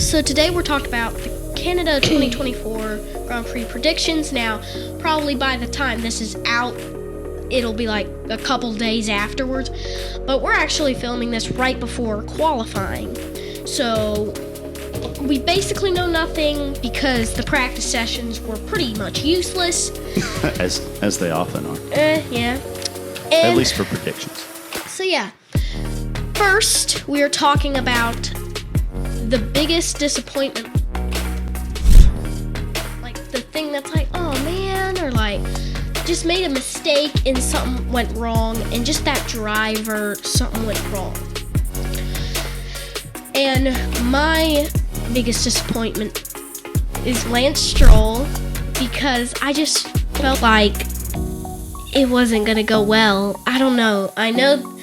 So today we're talking about the Canada 2024 Grand Prix predictions. Now, probably by the time this is out, it'll be like a couple days afterwards. But we're actually filming this right before qualifying. So we basically know nothing because the practice sessions were pretty much useless. as they often are. Yeah. At least for predictions. So yeah. First, we are talking about the biggest disappointment. Like the thing that's like, oh man, or like just made a mistake and something went wrong, and just that driver, something went wrong. And my biggest disappointment is Lance Stroll, because I just felt like it wasn't gonna go well. I don't know. I know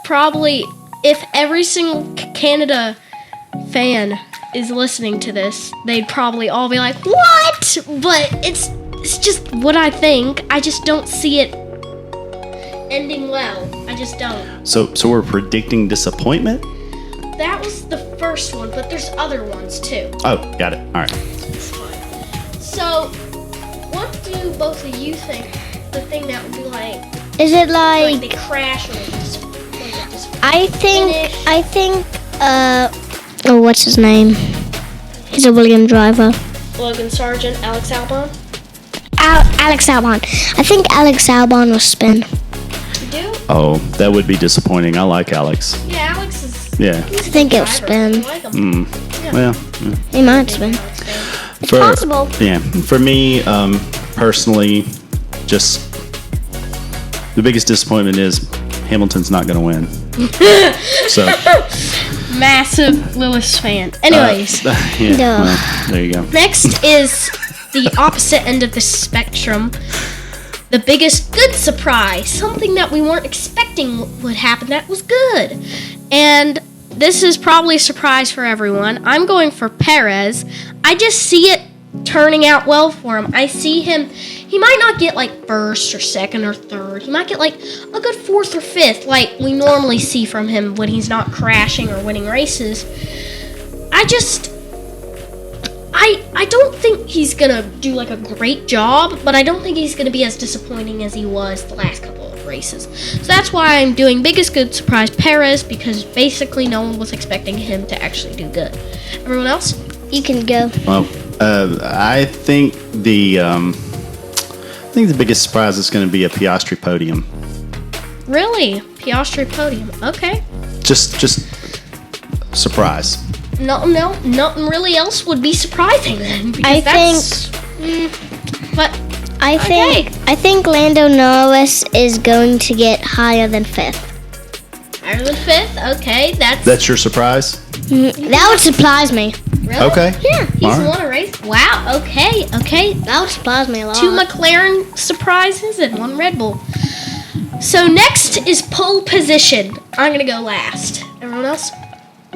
probably if every single Canada fan is listening to this, they'd probably all be like, what? But it's just what I think. I just don't see it ending well. I just don't. So we're predicting disappointment? That was the first one, but there's other ones too. Oh, got it. All right. So, what do both of you think the thing that would be like? Is it Like like they crash or they just I think finish? oh, what's his name? He's a William driver. Logan Sargent, Alex Albon? Alex Albon. I think Alex Albon will spin. You do? Oh, that would be disappointing. I like Alex. Yeah, Alex is. Yeah. I think it'll spin. I like him. Well, He might spin. It's possible. Yeah. For me, personally, just the biggest disappointment is Hamilton's not going to win. So. Massive Lewis fan. Anyways, Yeah. Duh. Well, there you go. next is the opposite end of the spectrum. The biggest good surprise. Something that we weren't expecting would happen that was good. And this is probably a surprise for everyone. I'm going for Perez. I just see it turning out well for him. I see him, he might not get like first or second or third. He might get like a good fourth or fifth, like we normally see from him when he's not crashing or winning races. I don't think he's gonna do like a great job, but I don't think he's gonna be as disappointing as he was the last couple of races. So that's why I'm doing biggest good surprise Perez, because basically no one was expecting him to actually do good. Everyone else? You can go. Well, I think the biggest surprise is going to be a Piastri podium. Really? Piastri podium. Okay. Just surprise. Nothing really else would be surprising then. But I think Lando Norris is going to get higher than fifth. higher than fifth. Okay, That's your surprise? That would surprise me. really? Okay. Yeah, He's All right. won a race. Wow. Okay. that would surprise me a lot. 2 McLaren surprises and 1 Red Bull. So next is pole position. I'm gonna go last. Everyone else?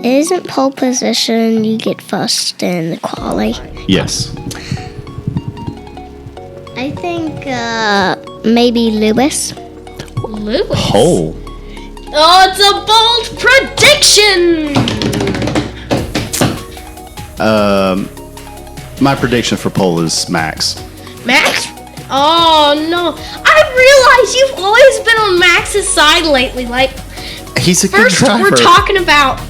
Isn't pole position you get first in the quali? Yes. I think maybe Lewis. Lewis. Pole. Oh, it's a bold prediction. My prediction for pole is Max. Max? Oh no! I realize you've always been on Max's side lately. Like, He's a first good driver. we're talking about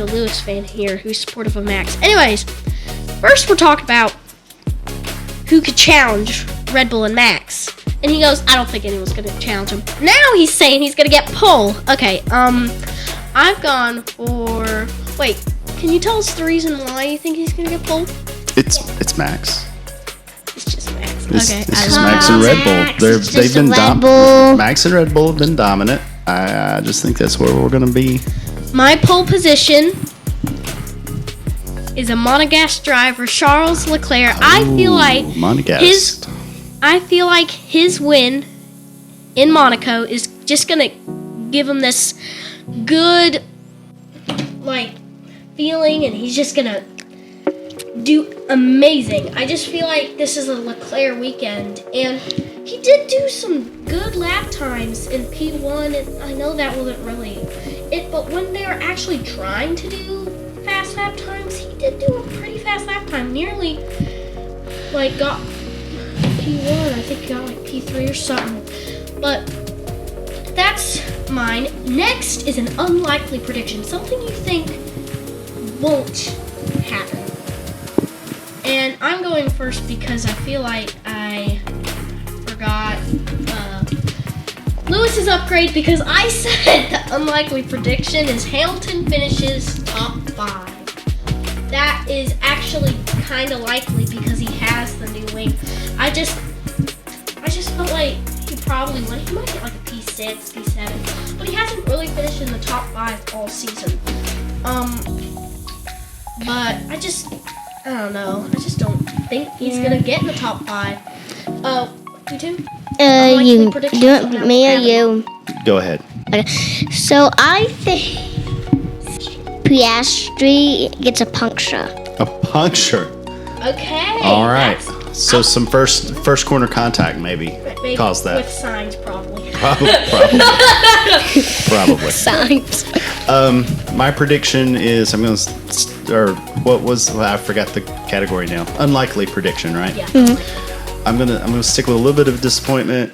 a Lewis fan here who's supportive of Max. Anyways, first we're talking about who could challenge Red Bull and Max, and he goes, I don't think anyone's gonna challenge him. Now he's saying he's gonna get pole. Okay, I've gone for. Wait, can you tell us the reason why you think he's gonna get pole? It's Max. It's just Max. It's, Okay, it's I just love Max and Red Bull. Max. It's They've just been Red Bull. Max and Red Bull have been dominant. I just think that's where we're gonna be. My pole position is a Monegasque driver, Charles Leclerc. I feel like his win in Monaco is just gonna give him this good like feeling, and he's just gonna do amazing. I just feel like this is a Leclerc weekend, and he did do some good lap times in P1, and I know that wasn't really it, but when they were actually trying to do fast lap times, he did do a pretty fast lap time. Nearly, like, got P1. I think he got, like, P3 or something. But that's mine. Next is an unlikely prediction. Something you think won't happen. And I'm going first because I feel like I forgot Lewis's upgrade, because I said the unlikely prediction is Hamilton finishes top 5. That is actually kind of likely because he has the new wing. I just felt like he probably would. He might get like a P6, P7, but he hasn't really finished in the top 5 all season. But I don't know. I just don't think he's gonna get in the top 5. You two? You predictions do on it, how me or happen. you? Go ahead. Okay. So I think Piastri gets a puncture. A puncture. Okay. All right. that's- So some first corner contact maybe maybe caused that. with signs probably. Probably. Signs. My prediction is I'm gonna I forgot the category now. Unlikely prediction, right? Yeah. I'm gonna stick with a little bit of disappointment.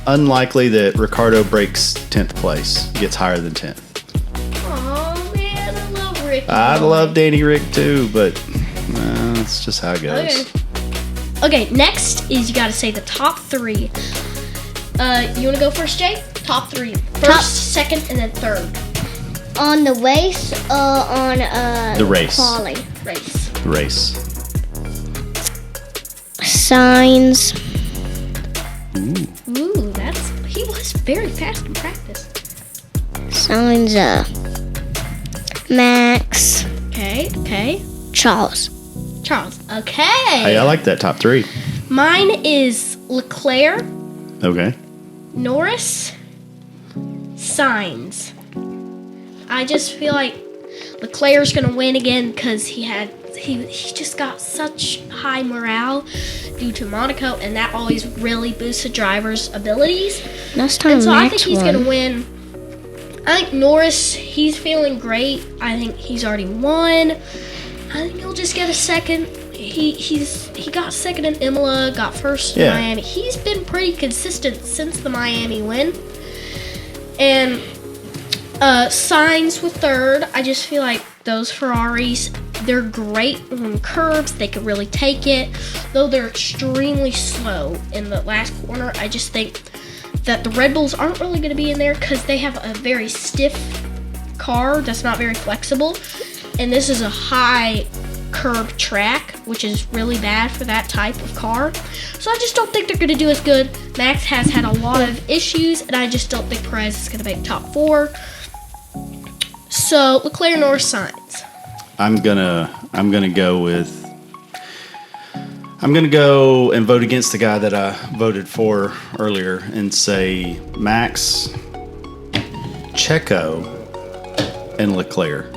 Unlikely that Ricardo breaks 10th place, gets higher than 10th. Oh man, I love Ricky. I love Danny Rick too, but that's just how it goes. Okay, next is you gotta say the top 3. You wanna go first, Jay? Top 3. First, second, and then third. On the race or on The race. quali? Race. Race. Signs. Ooh, he was very fast in practice. Signs. Max. Okay. Charles. Charles. Okay. Hey, I like that top 3. Mine is Leclerc, Okay. Norris, Sainz. I just feel like Leclerc's gonna win again because he just got such high morale due to Monaco, and that always really boosts a driver's abilities. Last time And so I Max think he's won. gonna win. I think Norris, he's feeling great. I think he's already won. I think he'll just get a second. He got second in Imola, got first in Yeah. Miami. He's been pretty consistent since the Miami win. And Sainz with third. I just feel like those Ferraris, they're great on curves. They can really take it. Though they're extremely slow in the last corner, I just think that the Red Bulls aren't really going to be in there because they have a very stiff car that's not very flexible. And this is a high curved track, which is really bad for that type of car. So I just don't think they're going to do as good. Max has had a lot of issues, and I just don't think Perez is going to make top 4. So Leclerc, Norris, Sainz. I'm gonna go and vote against the guy that I voted for earlier and say Max, Checo, and Leclerc.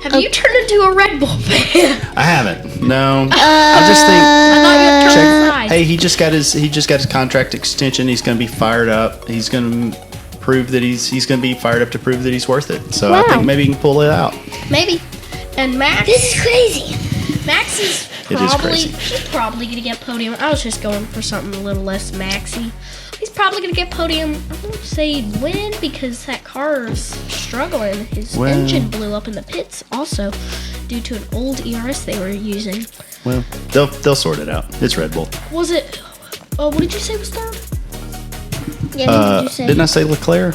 Have you turned into a Red Bull fan? I haven't. No. I just think I thought you had turned sides. hey, he just got his contract extension. He's going to be fired up. He's going to prove that he's going to be fired up to prove that he's worth it. So I Wow. think maybe he can pull it out. Maybe. And Max. This is crazy. Max is It is probably crazy. he's probably gonna get podium. I was just going for something a little less maxy. He's probably gonna get podium. I won't say win because that car is struggling. His Well- engine blew up in the pits also due to an old ERS they were using. Well, they'll sort it out. It's Red Bull. Was it? Oh, what did you say was third? Yeah, what did you say? Didn't I say Leclerc?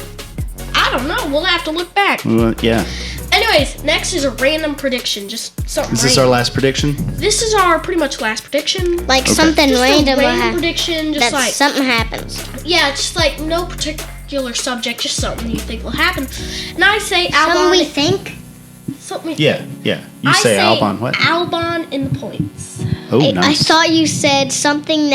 I don't know. We'll have to look back. Well, yeah. Anyways, next is a random prediction. Just something. Is this our random. last prediction? This is our pretty much last prediction. Like Okay. something Just random a will random happen. prediction. Just That like something happens. yeah, just like no particular subject, just something you think will happen. And I say Albon. Something we think. Something we Yeah, think. yeah. You I say Albon what? Albon in the points. Oh, I nice. thought you said something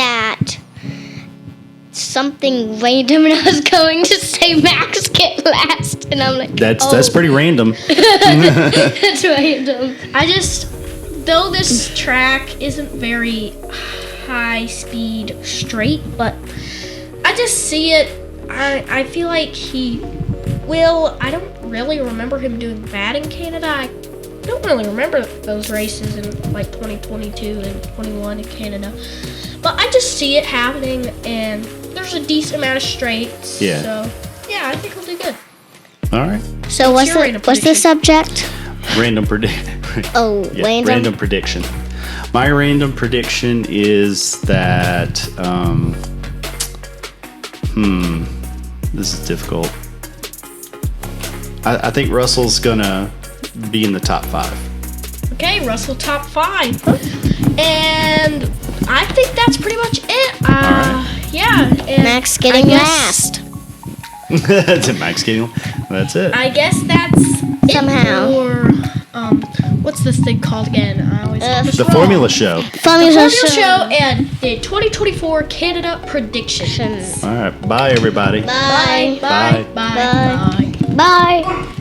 random, and I was going to say Max get last, and I'm like, That's oh, pretty random. that's random. I just though this track isn't very high speed straight, but I just see it. I feel like he will. I don't really remember him doing bad in Canada. I don't really remember those races in like 2022 and 21 in Canada, but I just see it happening, and there's a decent amount of straights. Yeah. So yeah, I think he'll do good. All right. So What's your random what's the prediction? subject? Random prediction. Oh, random. prediction. My random prediction is that. This is difficult. I think Russell's gonna be in the top 5. Okay, Russell top 5, and I think that's pretty much it. right. Yeah. And Max getting I guess- last. That's it, Max King. That's it. I guess that's Somehow. it for what's this thing called again? I always get this The wrong. Formula Show. Formula Formula Show. Show and the 2024 Canada predictions. All right. Bye, everybody. Bye. Bye. Bye. Bye. Bye. Bye.